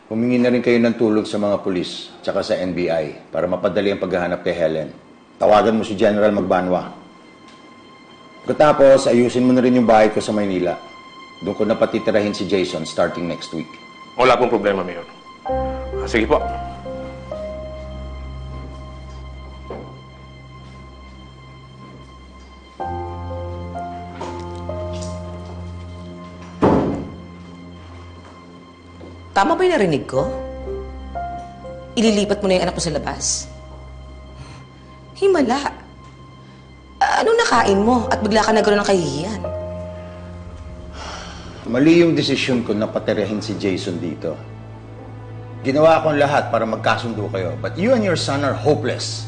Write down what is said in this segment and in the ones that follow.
Humingi na rin kayo ng tulong sa mga pulis tsaka sa NBI para mapadali ang paghahanap kay Helen. Tawagan mo si General Magbanwa. Pagkatapos, ayusin mo na rin yung bahay ko sa Maynila. Doon ko na patitirahin si Jason starting next week. Wala pong problema, Mayor. Sige po. Tama ba yung narinig ko? Ililipat mo na yung anak mo sa labas? Himala. Anong nakain mo at bigla ka nagkaroon ng kahihiyan? Mali yung desisyon ko na patirahin si Jason dito. Ginawa ko ang lahat para magkasundo kayo, but you and your son are hopeless.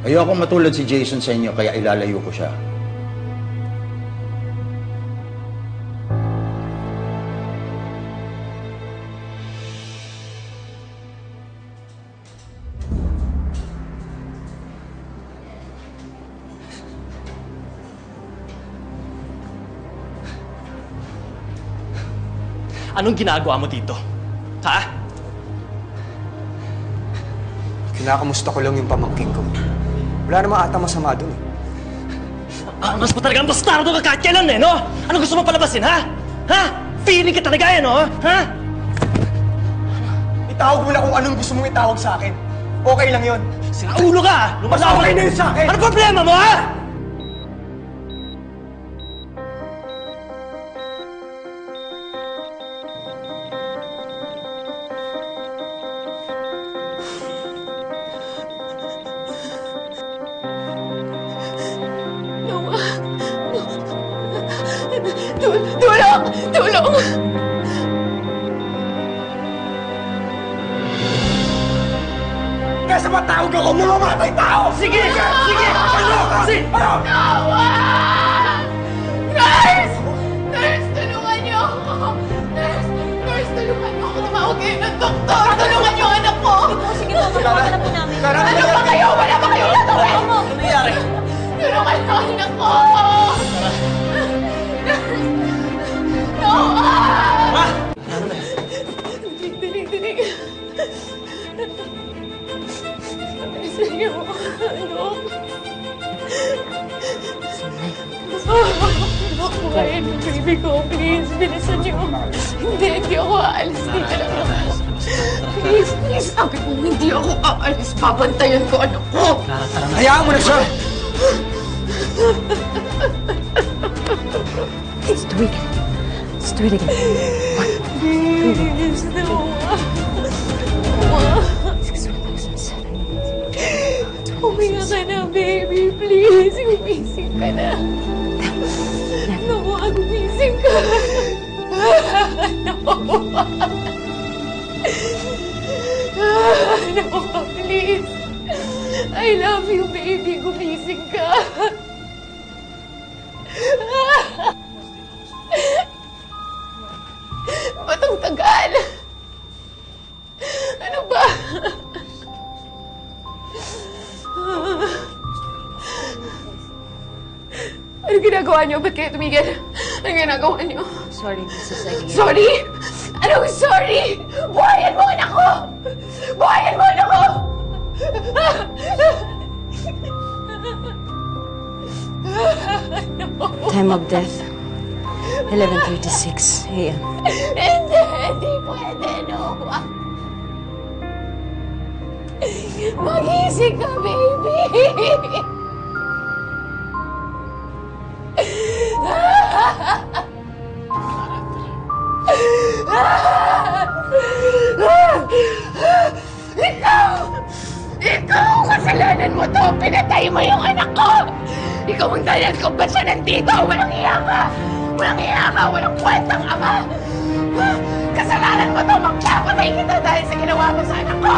Ayoko matulad si Jason sa inyo, kaya ilalayo ko siya. Anong ginagawa mo dito? Ha? Kinakamusta ko lang yung pamangkin ko. Wala namang ata masama dun eh. Mas mo talagang bastardo ka kahit kailan eh, no? Ano gusto mo palabasin, ha? Ha? Feeling ka talaga yan, no? Ha? Itawag mo na kung anong gusto mong itawag sa akin. Okay lang yun. Sira ulo ka, ha? Mas okay na yun sa akin! Ano problema mo, ha? Tulong! Tulong! Kesa matawag ako, mamamatay tao! Sige! Sige! Ano? Sige! Nawa! Nurse! Nurse, tulungan niyo ako! Nurse, tulungan niyo ako! Tumawag kayo ng doktor! Tulungan niyo ang anak ko! Sige po, tulungan na po namin. Ano ba kayo? Wala ba kayo natawin? Ano nangyari? Tulungan niyo ang anak ko! Nawa! Ma! Dinig. Bilisan niyo ano? Bukayin mo, baby ko. Please, bilisan niyo. Hindi ako aalis dito lang ako. Please, sabi ko, hindi ako aalis. Babantayan ko anak ko. Hayaan mo na siya! Let's do it again. Let's do it again. Please, Noah. Huminga ka na, baby. Please, gumising ka na. Noah, gumising ka. Noah. Noah, please. I love you, baby. Gumising ka. Ba't ang tagal? Ano ba? Ano ginagawa niyo? Ba't kayo tumigil? Ano ginagawa niyo? Sorry, Mrs. Aguirre. Sorry? Anong sorry? Buhayan mo anak ko! Buhayan mo anak ko! Time of death, 11:36 a.m. Hindi pwede, Noah. Magising ka, baby! Ikaw! Kasalanan mo to! Pinatay mo yung anak ko! Ikaw ang dahilan kung ba't siya nandito! Walang iya ka! Walang iya ka! Walang kwentang ama! Kasalanan mo to! Magpapatay kita dahil sa ginawa mo sa anak ko!